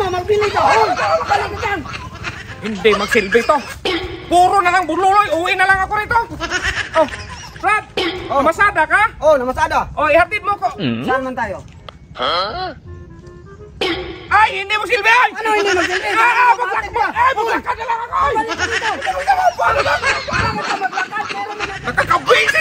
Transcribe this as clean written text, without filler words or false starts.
mo, magbili ka. Oh, balik ka dyan. Hindi magsilbi to. Puro na lang bululoy. Uwi na lang ako rito. Oh, Brad. Oh. Masada ka? Oh, namasada. Oh, ihatid mo ko. Saan man tayo? Ay, hindi mo silbi! Ay! Ano hindi magsilbi? Maglakad na lang ako! Balik ka dito! Paano lang? Nakakabwisi